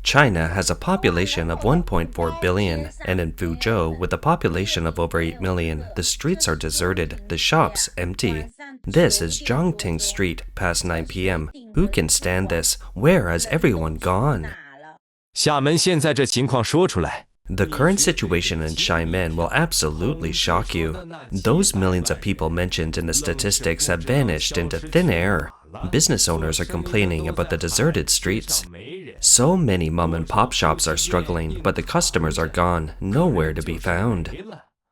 China has a population of 1.4 billion, and in Fuzhou, with a population of over 8 million, the streets are deserted, the shops empty. This is Zhangting Street past 9 p.m. Who can stand this? Where has everyone gone? 厦门现在这情况说出来。 The current situation in Xiamen will absolutely shock you. Those millions of people mentioned in the statistics have vanished into thin air. Business owners are complaining about the deserted streets. So many mom-and-pop shops are struggling, but the customers are gone, nowhere to be found.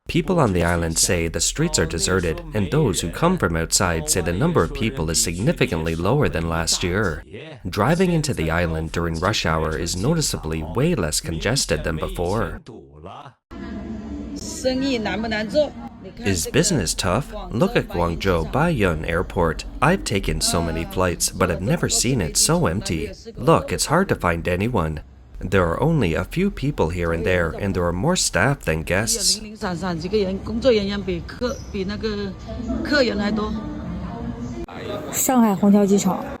People on the island say the streets are deserted, and those who come from outside say the number of people is significantly lower than last year. Driving into the island during rush hour is noticeably way less congested than before. Is business tough? Look at Guangzhou Baiyun Airport. I've taken so many flights, but I've never seen it so empty. Look, it's hard to find anyone. There are only a few people here and there, and there are more staff than guests.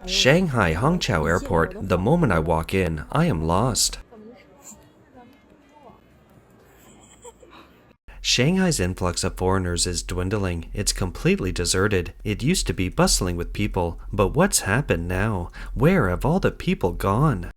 Shanghai Hongqiao Airport. The moment I walk in, I am lost. Shanghai's influx of foreigners is dwindling. It's completely deserted. It used to be bustling with people, but what's happened now? Where have all the people gone?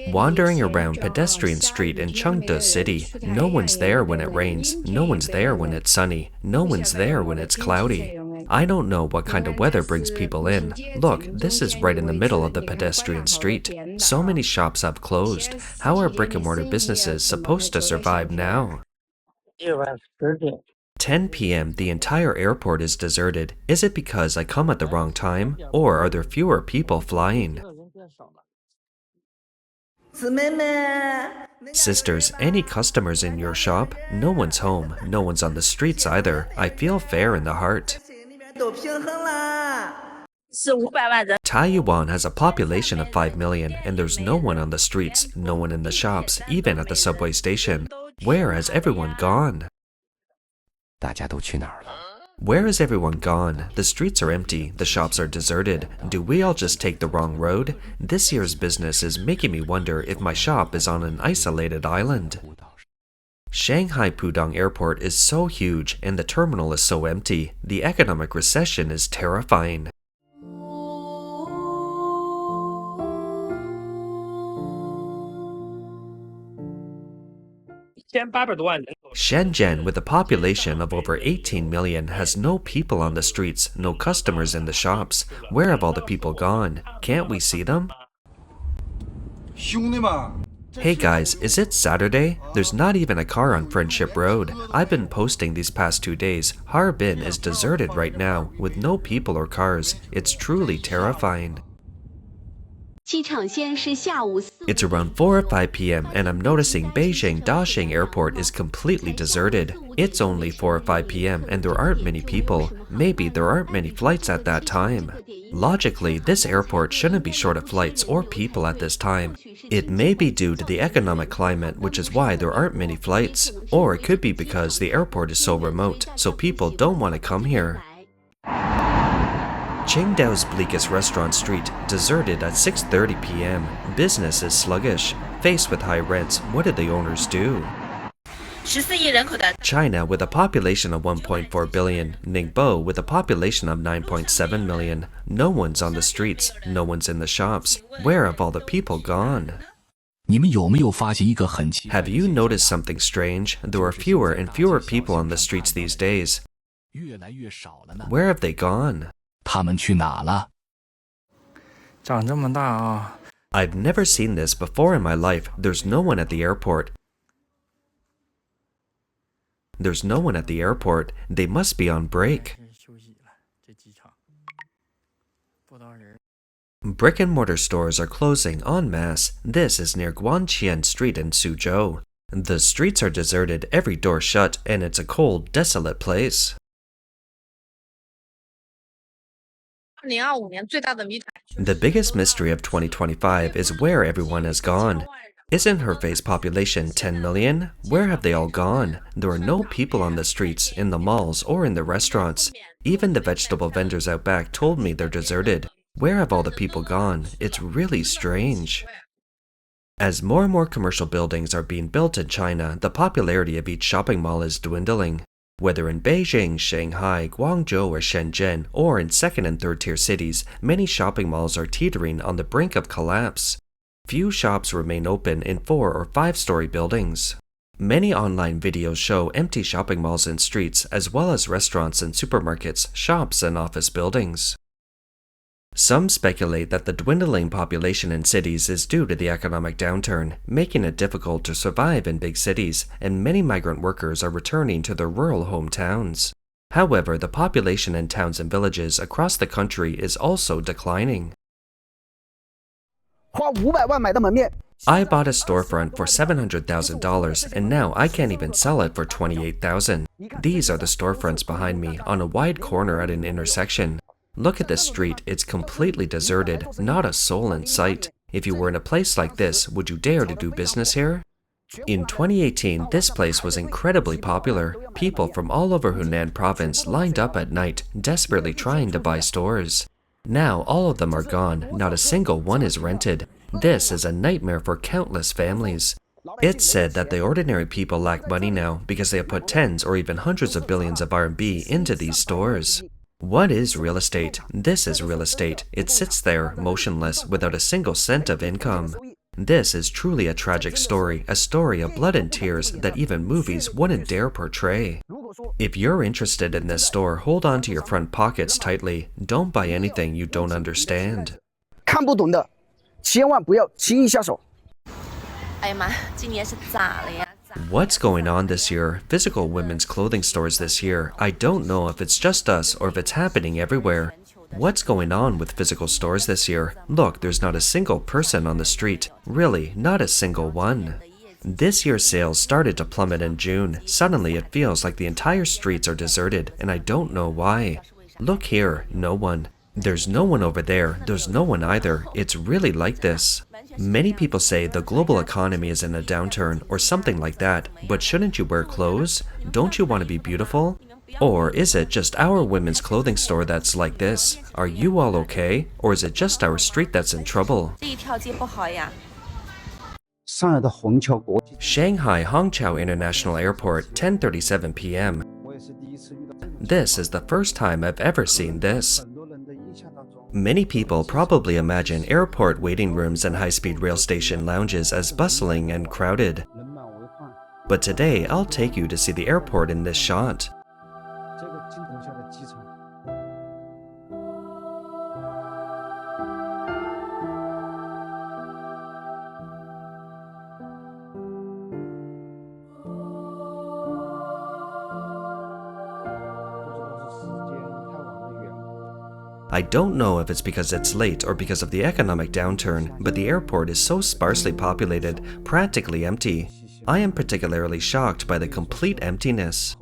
Wandering around Pedestrian Street in Chengde City, no one's there when it rains, no one's there when it's sunny, no one's there when it's cloudy. I don't know what kind of weather brings people in. Look, this is right in the middle of the pedestrian street. So many shops have closed. How are brick-and-mortar businesses supposed to survive now? 10 p.m. The entire airport is deserted. Is it because I come at the wrong time? Or are there fewer people flying? Sisters, any customers in your shop? No one's home. No one's on the streets either. I feel fair in the heart. Taiyuan has a population of 5 million, and there's no one on the streets, no one in the shops, even at the subway station. Where has everyone gone? 大家都去哪儿了？ Where has everyone gone? The streets are empty, the shops are deserted. Do we all just take the wrong road? This year's business is making me wonder if my shop is on an isolated island. Shanghai Pudong Airport is so huge, and the terminal is so empty. The economic recession is terrifying. Shenzhen, with a population of over 18 million, has no people on the streets, no customers in the shops. Where have all the people gone? Can't we see them? Hey guys, is it Saturday? There's not even a car on Friendship Road. I've been posting these past 2 days. Harbin is deserted right now, with no people or cars. It's truly terrifying. It's around 4 or 5 p.m. and I'm noticing Beijing Daxing Airport is completely deserted. It's only 4 or 5 p.m. and there aren't many people. Maybe there aren't many flights at that time. Logically, this airport shouldn't be short of flights or people at this time. It may be due to the economic climate, which is why there aren't many flights. Or it could be because the airport is so remote, so people don't want to come here. Qingdao's bleakest restaurant street, deserted at 6:30 p.m. Business is sluggish. Faced with high rents, what did the owners do? China, with a population of 1.4 billion, Ningbo, with a population of 9.7 million. No one's on the streets, no one's in the shops. Where have all the people gone? Have you noticed something strange? There are fewer and fewer people on the streets these days. Where have they gone? 他们去哪了？ 长这么大啊！ I've never seen this before in my life. There's no one at the airport. There's no one at the airport. They must be on break. Brick and mortar stores are closing en masse. This is near Guanqian Street in Suzhou. The streets are deserted, every door shut, and it's a cold, desolate place. The biggest mystery of 2025 is where everyone has gone. Isn't Hefei's population 10 million? Where have they all gone? There are no people on the streets, in the malls, or in the restaurants. Even the vegetable vendors out back told me they're deserted. Where have all the people gone? It's really strange. As more and more commercial buildings are being built in China, the popularity of each shopping mall is dwindling. Whether in Beijing, Shanghai, Guangzhou, or Shenzhen, or in second and third tier cities, many shopping malls are teetering on the brink of collapse. Few shops remain open in 4- or 5-story buildings. Many online videos show empty shopping malls and streets, as well as restaurants and supermarkets, shops and office buildings. Some speculate that the dwindling population in cities is due to the economic downturn, making it difficult to survive in big cities, and many migrant workers are returning to their rural hometowns. However, the population in towns and villages across the country is also declining. I bought a storefront for $700,000, and now I can't even sell it for $28,000. These are the storefronts behind me on a wide corner at an intersection. Look at this street, it's completely deserted, not a soul in sight. If you were in a place like this, would you dare to do business here? In 2018, this place was incredibly popular. People from all over Hunan province lined up at night, desperately trying to buy stores. Now all of them are gone, not a single one is rented. This is a nightmare for countless families. It's said that the ordinary people lack money now because they have put tens or even hundreds of billions of RMB into these stores. What is real estate? This is real estate. It sits there, motionless, without a single cent of income. This is truly a tragic story, a story of blood and tears that even movies wouldn't dare portray. If you're interested in this store, hold on to your front pockets tightly. Don't buy anything you don't understand. 看不懂的，千万不要轻易下手。哎呀妈，今年是咋了呀？ What's going on this year? Physical women's clothing stores this year. I don't know if it's just us or if it's happening everywhere. What's going on with physical stores this year? Look, there's not a single person on the street. Really, not a single one. This year's sales started to plummet in June. Suddenly, it feels like the entire streets are deserted, and I don't know why. Look here, no one. There's no one over there. There's no one either. It's really like this. Many people say the global economy is in a downturn or something like that, but shouldn't you wear clothes? Don't you want to be beautiful? Or is it just our women's clothing store that's like this? Are you all okay? Or is it just our street that's in trouble? Shanghai Hongqiao International Airport, 10:37 p.m. This is the first time I've ever seen this. Many people probably imagine airport waiting rooms and high-speed rail station lounges as bustling and crowded. But today, I'll take you to see the airport in this shot. I don't know if it's because it's late or because of the economic downturn, but the airport is so sparsely populated, practically empty. I am particularly shocked by the complete emptiness.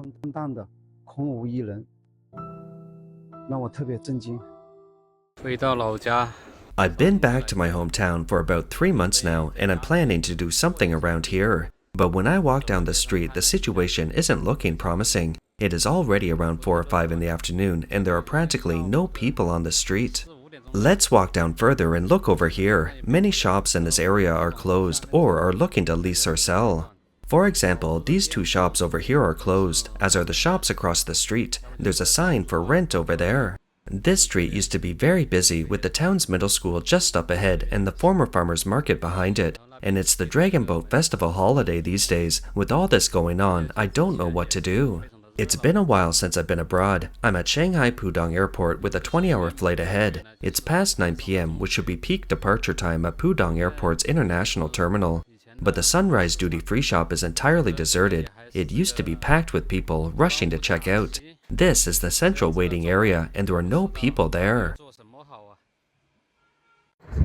I've been back to my hometown for about 3 months now, and I'm planning to do something around here. But when I walk down the street, the situation isn't looking promising. It is already around 4 or 5 in the afternoon, and there are practically no people on the street. Let's walk down further and look over here. Many shops in this area are closed or are looking to lease or sell. For example, these 2 shops over here are closed, as are the shops across the street. There's a sign for rent over there. This street used to be very busy, with the town's middle school just up ahead and the former farmer's market behind it. And it's the Dragon Boat Festival holiday these days. With all this going on, I don't know what to do. It's been a while since I've been abroad. I'm at Shanghai Pudong Airport with a 20-hour flight ahead. It's past 9 p.m., which should be peak departure time at Pudong Airport's international terminal. But the Sunrise duty-free shop is entirely deserted. It used to be packed with people rushing to check out. This is the central waiting area, and there are no people there.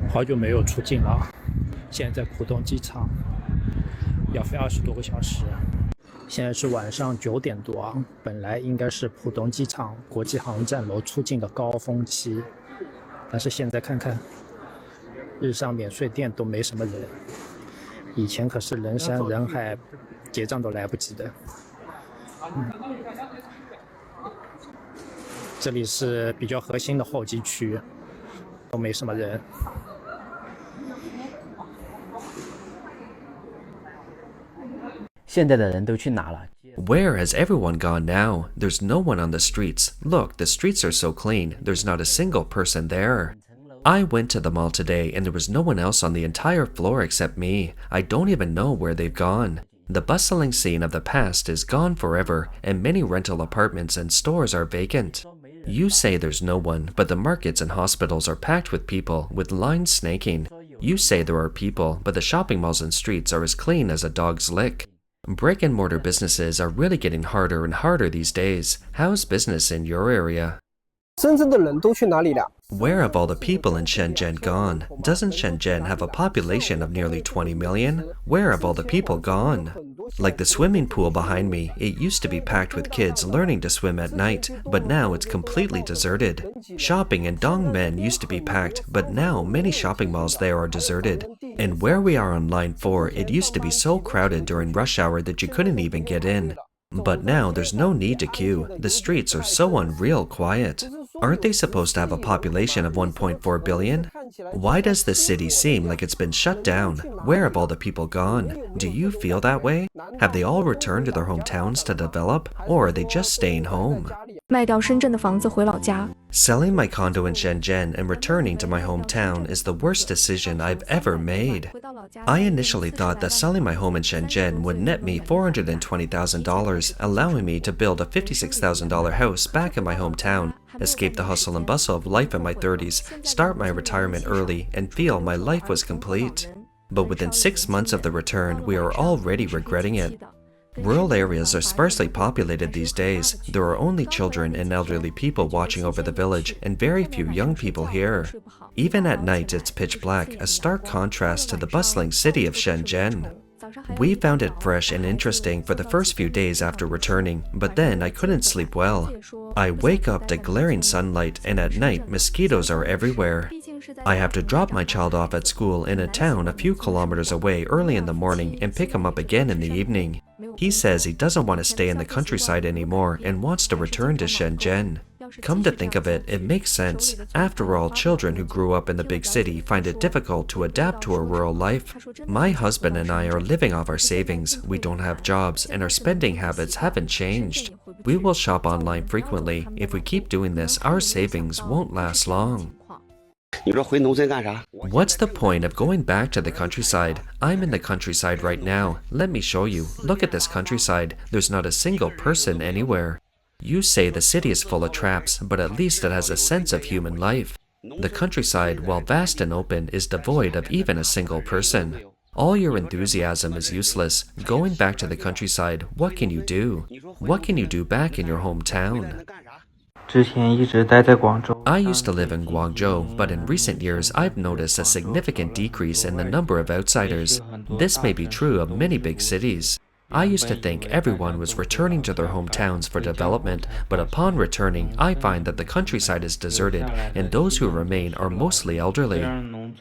好久没有出境了，现在在浦东机场，要飞20多个小时。现在是晚上9点多啊，本来应该是浦东机场国际航站楼出境的高峰期，但是现在看看，日上免税店都没什么人，以前可是人山人海，结账都来不及的。这里是比较核心的候机区，都没什么人。现在的人都去哪了？ Where has everyone gone now? There's no one on the streets. Look, the streets are so clean. There's not a single person there. I went to the mall today and there was no one else on the entire floor except me. I don't even know where they've gone. The bustling scene of the past is gone forever, and many rental apartments and stores are vacant. You say there's no one, but the markets and hospitals are packed with people, with lines snaking. You say there are people, but the shopping malls and streets are as clean as a dog's lick. Brick-and-mortar businesses are really getting harder and harder these days. How's business in your area? 深圳的人都去哪里了？ Where have all the people in Shenzhen gone? Doesn't Shenzhen have a population of nearly 20 million? Where have all the people gone? Like the swimming pool behind me, it used to be packed with kids learning to swim at night, but now it's completely deserted. Shopping in Dongmen used to be packed, but now many shopping malls there are deserted. And where we are on line 4, it used to be so crowded during rush hour that you couldn't even get in. But now there's no need to queue. The streets are so unreal quiet. Aren't they supposed to have a population of 1.4 billion? Why does this city seem like it's been shut down? Where have all the people gone? Do you feel that way? Have they all returned to their hometowns to develop? Or are they just staying home? 卖掉深圳的房子回老家。 Selling my condo in Shenzhen and returning to my hometown is the worst decision I've ever made. I initially thought that selling my home in Shenzhen would net me $420,000, allowing me to build a $56,000 house back in my hometown, escape the hustle and bustle of life in my 30s, start my retirement early, and feel my life was complete. But within 6 months of the return, we are already regretting it. Rural areas are sparsely populated these days. There are only children and elderly people watching over the village, and very few young people here. Even at night, it's pitch black, a stark contrast to the bustling city of Shenzhen. We found it fresh and interesting for the first few days after returning, but then I couldn't sleep well. I wake up to glaring sunlight, and at night, mosquitoes are everywhere. I have to drop my child off at school in a town a few kilometers away early in the morning and pick him up again in the evening. He says he doesn't want to stay in the countryside anymore and wants to return to Shenzhen. Come to think of it, it makes sense. After all, children who grew up in the big city find it difficult to adapt to a rural life. My husband and I are living off our savings. We don't have jobs, and our spending habits haven't changed. We will shop online frequently. If we keep doing this, our savings won't last long. What's the point of going back to the countryside? I'm in the countryside right now. Let me show you. Look at this countryside. There's not a single person anywhere. You say the city is full of traps, but at least it has a sense of human life. The countryside, while vast and open, is devoid of even a single person. All your enthusiasm is useless. Going back to the countryside, what can you do? What can you do back in your hometown? 之前一直待在广州。 I used to live in Guangzhou, but in recent years I've noticed a significant decrease in the number of outsiders. This may be true of many big cities. I used to think everyone was returning to their hometowns for development, but upon returning, I find that the countryside is deserted, and those who remain are mostly elderly.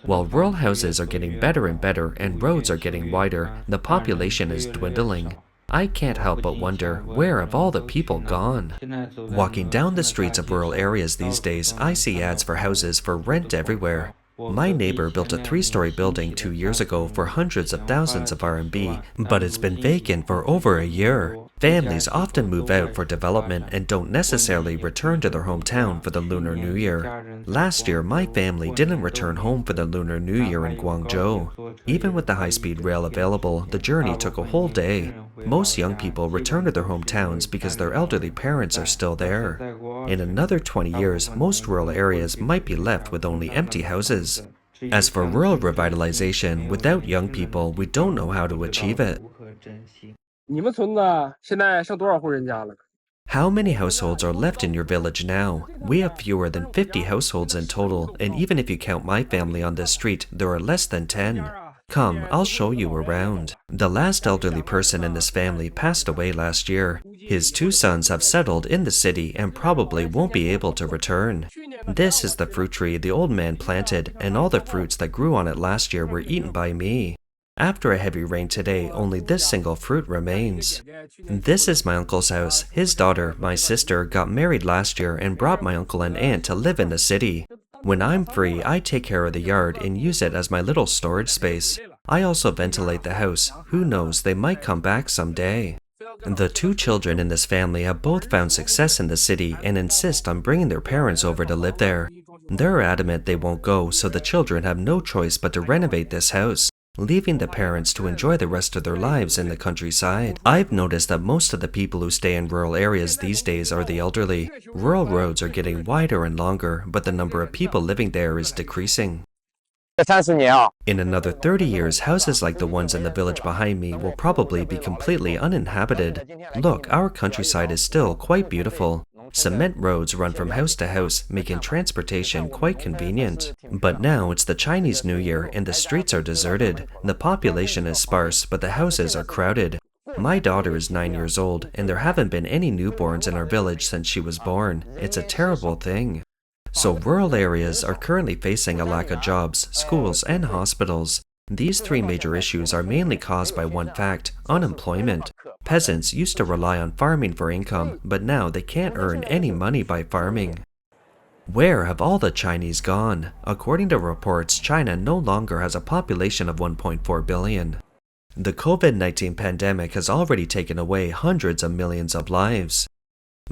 While rural houses are getting better and better and roads are getting wider, the population is dwindling. I can't help but wonder, where have all the people gone? Walking down the streets of rural areas these days, I see ads for houses for rent everywhere. My neighbor built a 3-story building 2 years ago for hundreds of thousands of RMB, but it's been vacant for over a year. Families often move out for development and don't necessarily return to their hometown for the Lunar New Year. Last year, my family didn't return home for the Lunar New Year in Guangzhou. Even with the high-speed rail available, the journey took a whole day. Most young people return to their hometowns because their elderly parents are still there. In another 20 years, most rural areas might be left with only empty houses. As for rural revitalization, without young people, we don't know how to achieve it. 你们村子现在剩多少户人家了？ How many households are left in your village now? We have fewer than 50 households in total, and even if you count my family on this street, there are less than 10. Come, I'll show you around. The last elderly person in this family passed away last year. His 2 sons have settled in the city and probably won't be able to return. This is the fruit tree the old man planted, and all the fruits that grew on it last year were eaten by me. After a heavy rain today, only this single fruit remains. This is my uncle's house. His daughter, my sister, got married last year and brought my uncle and aunt to live in the city. When I'm free, I take care of the yard and use it as my little storage space. I also ventilate the house. Who knows, they might come back someday. The two children in this family have both found success in the city and insist on bringing their parents over to live there. They're adamant they won't go, so the children have no choice but to renovate this house, leaving the parents to enjoy the rest of their lives in the countryside. I've noticed that most of the people who stay in rural areas these days are the elderly. Rural roads are getting wider and longer, but the number of people living there is decreasing. In another 30 years, houses like the ones in the village behind me will probably be completely uninhabited. Look, our countryside is still quite beautiful. Cement roads run from house to house, making transportation quite convenient. But now it's the Chinese New Year and the streets are deserted. The population is sparse, but the houses are crowded. My daughter is 9 years old, and there haven't been any newborns in our village since she was born. It's a terrible thing. So rural areas are currently facing a lack of jobs, schools, and hospitals. These three major issues are mainly caused by one fact: unemployment. Peasants used to rely on farming for income, but now they can't earn any money by farming. Where have all the Chinese gone? According to reports, China no longer has a population of 1.4 billion. The COVID-19 pandemic has already taken away hundreds of millions of lives.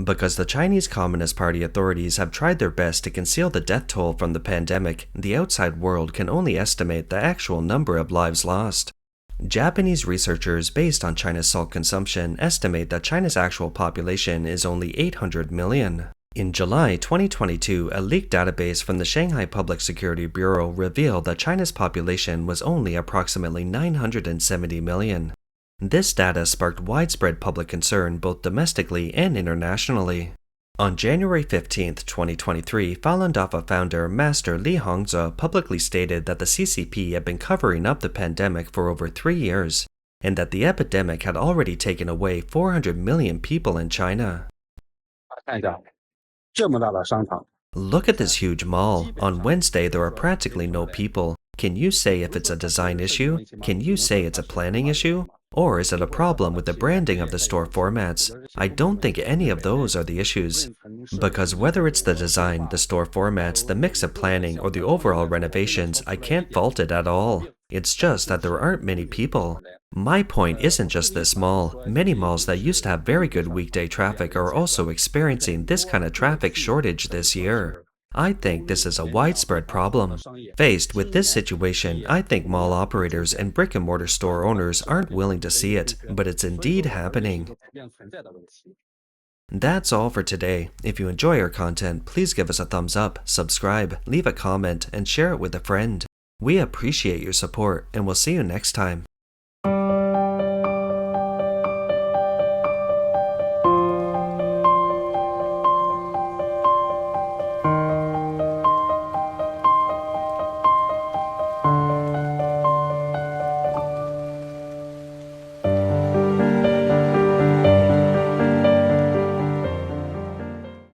Because the Chinese Communist Party authorities have tried their best to conceal the death toll from the pandemic, the outside world can only estimate the actual number of lives lost. Japanese researchers based on China's salt consumption estimate that China's actual population is only 800 million. In July 2022, a leaked database from the Shanghai Public Security Bureau revealed that China's population was only approximately 970 million. This data sparked widespread public concern both domestically and internationally. On January 15, 2023, Falun Dafa founder Master Li Hongzhi publicly stated that the CCP had been covering up the pandemic for over 3 years, and that the epidemic had already taken away 400 million people in China. Look at this huge mall. On Wednesday, there are practically no people. Can you say if it's a design issue? Can you say it's a planning issue? Or is it a problem with the branding of the store formats? I don't think any of those are the issues. Because whether it's the design, the store formats, the mix of planning, or the overall renovations, I can't fault it at all. It's just that there aren't many people. My point isn't just this mall. Many malls that used to have very good weekday traffic are also experiencing this kind of traffic shortage this year. I think this is a widespread problem. Faced with this situation, I think mall operators and brick-and-mortar store owners aren't willing to see it, but it's indeed happening. That's all for today. If you enjoy our content, please give us a thumbs up, subscribe, leave a comment, and share it with a friend. We appreciate your support, and we'll see you next time.